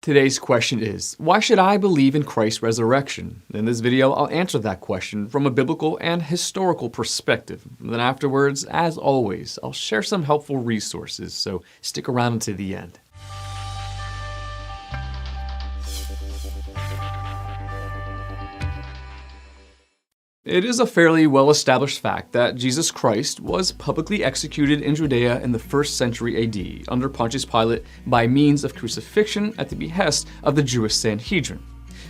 Today's question is, why should I believe in Christ's resurrection? In this video, I'll answer that question from a biblical and historical perspective. Then afterwards, as always, I'll share some helpful resources, so stick around until the end. It is a fairly well-established fact that Jesus Christ was publicly executed in Judea in the 1st century AD under Pontius Pilate by means of crucifixion at the behest of the Jewish Sanhedrin.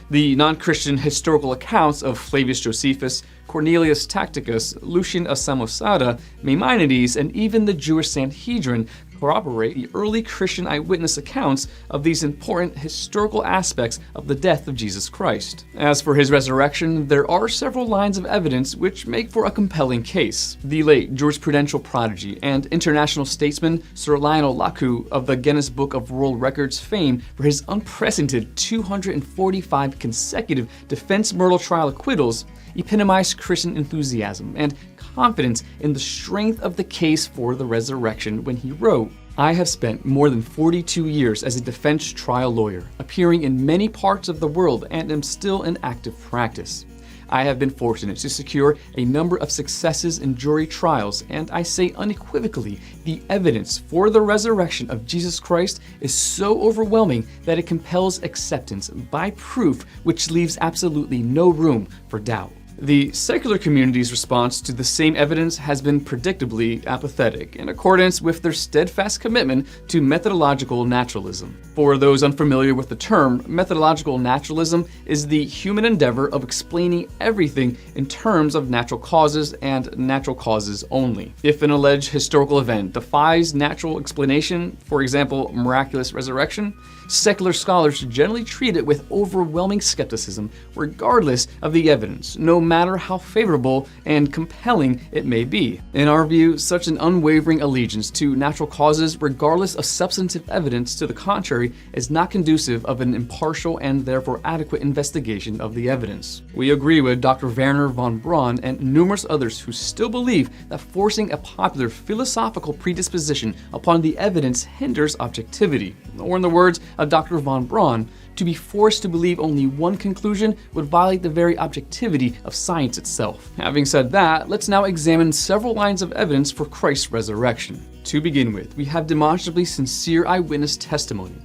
The non-Christian historical accounts of Flavius Josephus, Cornelius Tacitus, Lucian of Samosata, Maimonides, and even the Jewish Sanhedrin corroborate the early Christian eyewitness accounts of these important historical aspects of the death of Jesus Christ. As for his resurrection, there are several lines of evidence which make for a compelling case. The late jurisprudential prodigy and international statesman Sir Lionel Lacu of the Guinness Book of World Records fame for his unprecedented 245 consecutive defense murder trial acquittals epitomized Christian enthusiasm and confidence in the strength of the case for the resurrection when he wrote, "I have spent more than 42 years as a defense trial lawyer, appearing in many parts of the world and am still in active practice. I have been fortunate to secure a number of successes in jury trials, and I say unequivocally, the evidence for the resurrection of Jesus Christ is so overwhelming that it compels acceptance by proof which leaves absolutely no room for doubt." The secular community's response to the same evidence has been predictably apathetic, in accordance with their steadfast commitment to methodological naturalism. For those unfamiliar with the term, methodological naturalism is the human endeavor of explaining everything in terms of natural causes and natural causes only. If an alleged historical event defies natural explanation, for example, miraculous resurrection, secular scholars generally treat it with overwhelming skepticism, regardless of the evidence, no matter how favorable and compelling it may be. In our view, such an unwavering allegiance to natural causes, regardless of substantive evidence to the contrary, is not conducive of an impartial and therefore adequate investigation of the evidence. We agree with Dr. Werner von Braun and numerous others who still believe that forcing a popular philosophical predisposition upon the evidence hinders objectivity, or in the words of Dr. von Braun, to be forced to believe only one conclusion would violate the very objectivity of science itself. Having said that, let's now examine several lines of evidence for Christ's resurrection. To begin with, we have demonstrably sincere eyewitness testimony.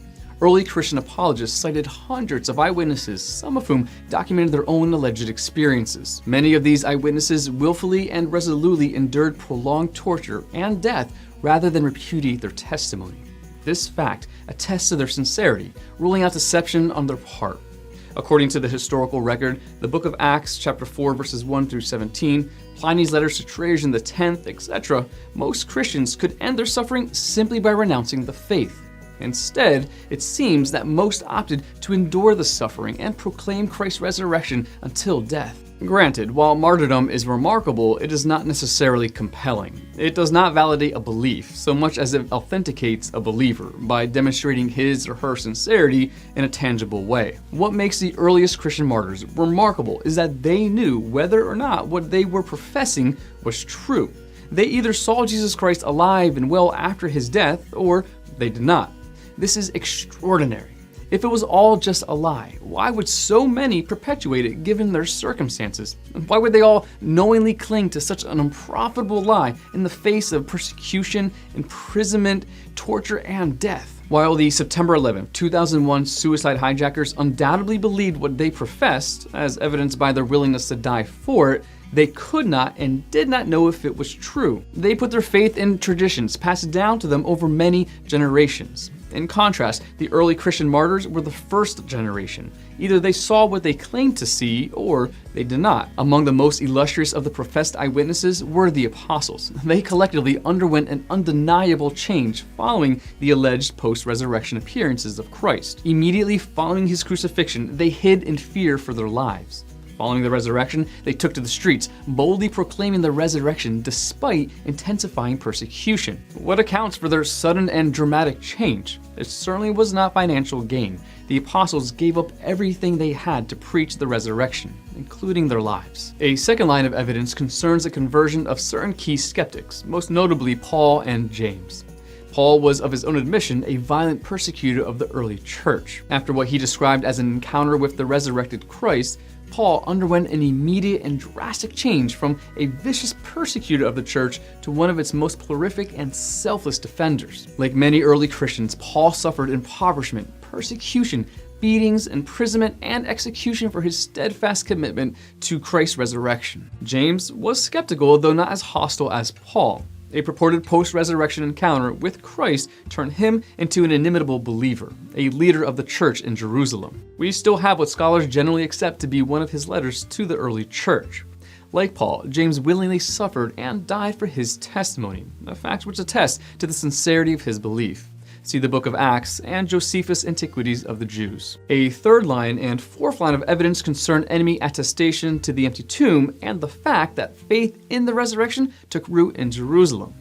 Early Christian apologists cited hundreds of eyewitnesses, some of whom documented their own alleged experiences. Many of these eyewitnesses willfully and resolutely endured prolonged torture and death rather than repudiate their testimony. This fact attests to their sincerity, ruling out deception on their part. According to the historical record, the book of Acts, chapter 4, verses 1 through 17, Pliny's letters to Trajan the 10th, etc., most Christians could end their suffering simply by renouncing the faith. Instead, it seems that most opted to endure the suffering and proclaim Christ's resurrection until death. Granted, while martyrdom is remarkable, it is not necessarily compelling. It does not validate a belief so much as it authenticates a believer by demonstrating his or her sincerity in a tangible way. What makes the earliest Christian martyrs remarkable is that they knew whether or not what they were professing was true. They either saw Jesus Christ alive and well after his death, or they did not. This is extraordinary. If it was all just a lie, why would so many perpetuate it given their circumstances? Why would they all knowingly cling to such an unprofitable lie in the face of persecution, imprisonment, torture, and death? While the September 11, 2001 suicide hijackers undoubtedly believed what they professed, as evidenced by their willingness to die for it, they could not and did not know if it was true. They put their faith in traditions passed down to them over many generations. In contrast, the early Christian martyrs were the first generation. Either they saw what they claimed to see, or they did not. Among the most illustrious of the professed eyewitnesses were the apostles. They collectively underwent an undeniable change following the alleged post-resurrection appearances of Christ. Immediately following his crucifixion, they hid in fear for their lives. Following the resurrection, they took to the streets, boldly proclaiming the resurrection despite intensifying persecution. What accounts for their sudden and dramatic change? It certainly was not financial gain. The apostles gave up everything they had to preach the resurrection, including their lives. A second line of evidence concerns the conversion of certain key skeptics, most notably Paul and James. Paul was, of his own admission, a violent persecutor of the early church. After what he described as an encounter with the resurrected Christ, Paul underwent an immediate and drastic change from a vicious persecutor of the church to one of its most prolific and selfless defenders. Like many early Christians, Paul suffered impoverishment, persecution, beatings, imprisonment, and execution for his steadfast commitment to Christ's resurrection. James was skeptical, though not as hostile as Paul. A purported post-resurrection encounter with Christ turned him into an inimitable believer, a leader of the church in Jerusalem. We still have what scholars generally accept to be one of his letters to the early church. Like Paul, James willingly suffered and died for his testimony, a fact which attests to the sincerity of his belief. See the book of Acts and Josephus' Antiquities of the Jews. A third line and fourth line of evidence concern enemy attestation to the empty tomb and the fact that faith in the resurrection took root in Jerusalem.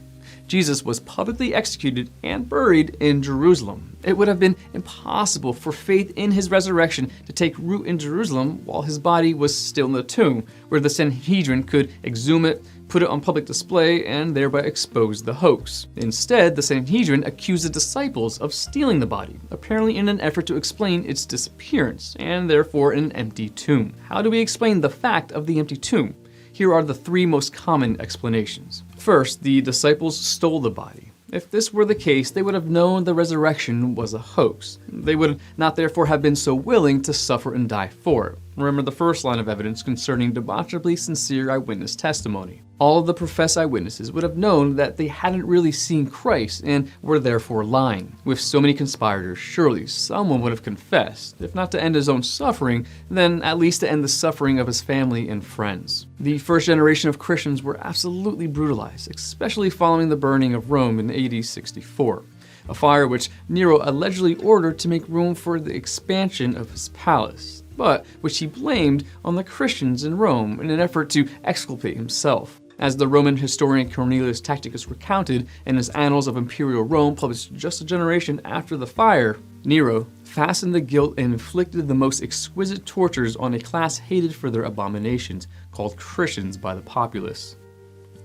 Jesus was publicly executed and buried in Jerusalem. It would have been impossible for faith in his resurrection to take root in Jerusalem while his body was still in the tomb, where the Sanhedrin could exhume it, put it on public display, and thereby expose the hoax. Instead, the Sanhedrin accused the disciples of stealing the body, apparently in an effort to explain its disappearance, and therefore in an empty tomb. How do we explain the fact of the empty tomb? Here are the three most common explanations. First, the disciples stole the body. If this were the case, they would have known the resurrection was a hoax. They would not therefore have been so willing to suffer and die for it. Remember the first line of evidence concerning demonstrably sincere eyewitness testimony. All of the professed eyewitnesses would have known that they hadn't really seen Christ and were therefore lying. With so many conspirators, surely someone would have confessed, if not to end his own suffering, then at least to end the suffering of his family and friends. The first generation of Christians were absolutely brutalized, especially following the burning of Rome in AD 64. A fire which Nero allegedly ordered to make room for the expansion of his palace, but which he blamed on the Christians in Rome in an effort to exculpate himself. As the Roman historian Cornelius Tacitus recounted in his Annals of Imperial Rome, published just a generation after the fire, Nero fastened the guilt and inflicted the most exquisite tortures on a class hated for their abominations, called Christians by the populace.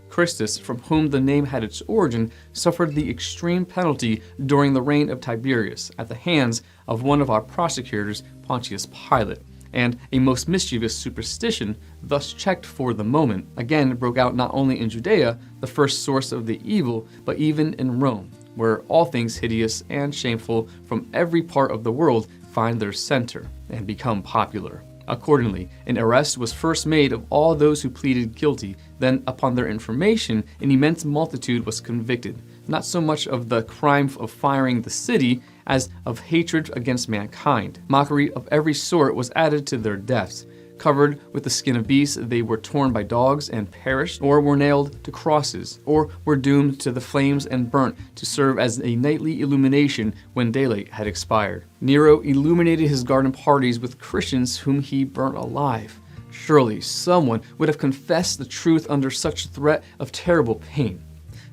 Christus, from whom the name had its origin, suffered the extreme penalty during the reign of Tiberius at the hands of one of our prosecutors, Pontius Pilate, and a most mischievous superstition, thus checked for the moment, again broke out not only in Judea, the first source of the evil, but even in Rome, where all things hideous and shameful from every part of the world find their center and become popular. Accordingly, an arrest was first made of all those who pleaded guilty. Then, upon their information, an immense multitude was convicted, not so much of the crime of firing the city as of hatred against mankind. Mockery of every sort was added to their deaths. Covered with the skin of beasts, they were torn by dogs and perished, or were nailed to crosses, or were doomed to the flames and burnt to serve as a nightly illumination when daylight had expired. Nero illuminated his garden parties with Christians whom he burnt alive. Surely someone would have confessed the truth under such threat of terrible pain.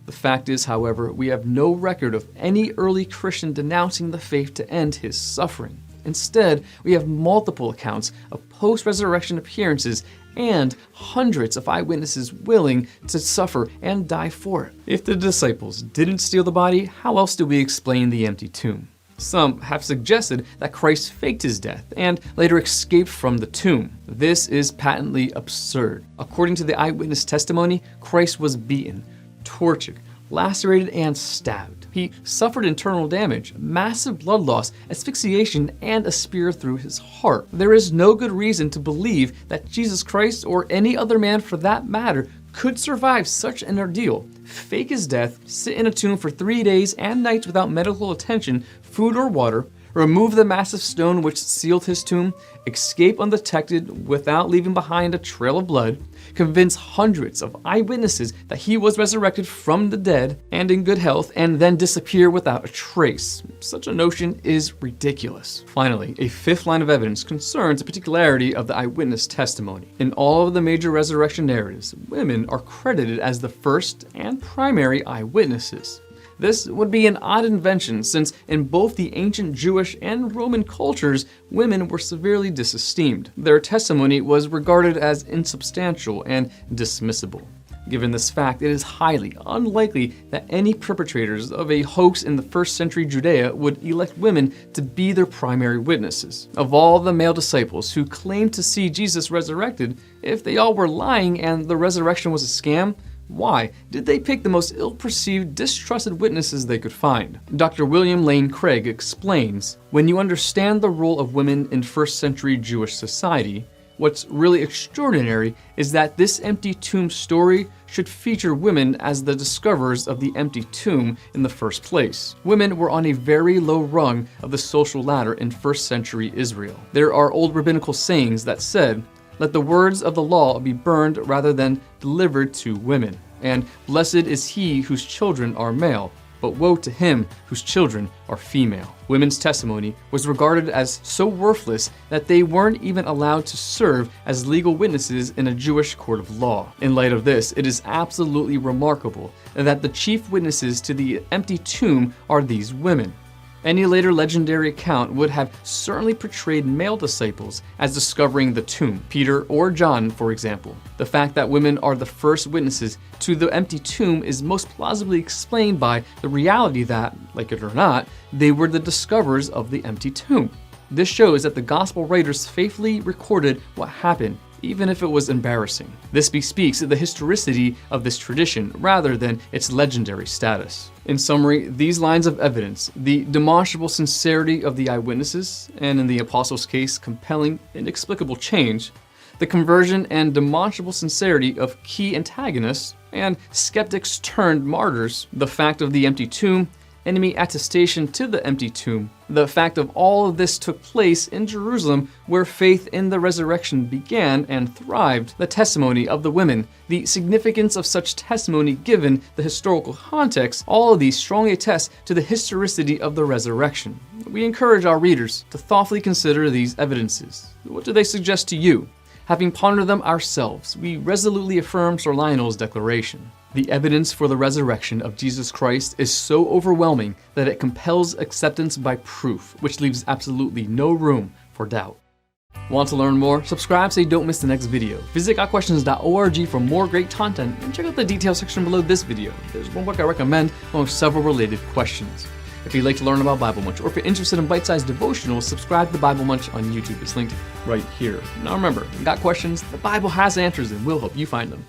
The fact is, however, we have no record of any early Christian denouncing the faith to end his suffering. Instead, we have multiple accounts of post-resurrection appearances and hundreds of eyewitnesses willing to suffer and die for it. If the disciples didn't steal the body, how else do we explain the empty tomb? Some have suggested that Christ faked his death and later escaped from the tomb. This is patently absurd. According to the eyewitness testimony, Christ was beaten, tortured, lacerated, and stabbed. He suffered internal damage, massive blood loss, asphyxiation, and a spear through his heart. There is no good reason to believe that Jesus Christ, or any other man for that matter, could survive such an ordeal, fake his death, sit in a tomb for 3 days and nights without medical attention, food or water, remove the massive stone which sealed his tomb, escape undetected without leaving behind a trail of blood, convince hundreds of eyewitnesses that he was resurrected from the dead and in good health, and then disappear without a trace. Such a notion is ridiculous. Finally, a fifth line of evidence concerns the particularity of the eyewitness testimony. In all of the major resurrection narratives, women are credited as the first and primary eyewitnesses. This would be an odd invention, since in both the ancient Jewish and Roman cultures, women were severely disesteemed. Their testimony was regarded as insubstantial and dismissible. Given this fact, it is highly unlikely that any perpetrators of a hoax in the first century Judea would elect women to be their primary witnesses. Of all the male disciples who claimed to see Jesus resurrected, if they all were lying and the resurrection was a scam, why did they pick the most ill-perceived, distrusted witnesses they could find? Dr. William Lane Craig explains, when you understand the role of women in first century Jewish society, what's really extraordinary is that this empty tomb story should feature women as the discoverers of the empty tomb in the first place. Women were on a very low rung of the social ladder in first century Israel. There are old rabbinical sayings that said, "Let the words of the law be burned rather than delivered to women," and "Blessed is he whose children are male, but woe to him whose children are female." Women's testimony was regarded as so worthless that they weren't even allowed to serve as legal witnesses in a Jewish court of law. In light of this, it is absolutely remarkable that the chief witnesses to the empty tomb are these women. Any later legendary account would have certainly portrayed male disciples as discovering the tomb, Peter or John, for example. The fact that women are the first witnesses to the empty tomb is most plausibly explained by the reality that, like it or not, they were the discoverers of the empty tomb. This shows that the gospel writers faithfully recorded what happened, even if it was embarrassing. This bespeaks the historicity of this tradition rather than its legendary status. In summary, these lines of evidence, the demonstrable sincerity of the eyewitnesses, and in the apostles' case, compelling, inexplicable change, the conversion and demonstrable sincerity of key antagonists, and skeptics turned martyrs, the fact of the empty tomb, enemy attestation to the empty tomb, the fact of all of this took place in Jerusalem where faith in the resurrection began and thrived, the testimony of the women, the significance of such testimony given the historical context, all of these strongly attest to the historicity of the resurrection. We encourage our readers to thoughtfully consider these evidences. What do they suggest to you? Having pondered them ourselves, we resolutely affirm Sir Lionel's declaration. The evidence for the resurrection of Jesus Christ is so overwhelming that it compels acceptance by proof, which leaves absolutely no room for doubt. Want to learn more? Subscribe so you don't miss the next video. Visit gotquestions.org for more great content, and check out the details section below this video. There's one book I recommend along with several related questions. If you'd like to learn about Bible Munch, or if you're interested in bite-sized devotionals, subscribe to Bible Munch on YouTube. It's linked right here. Now remember, got questions? The Bible has answers and will help you find them.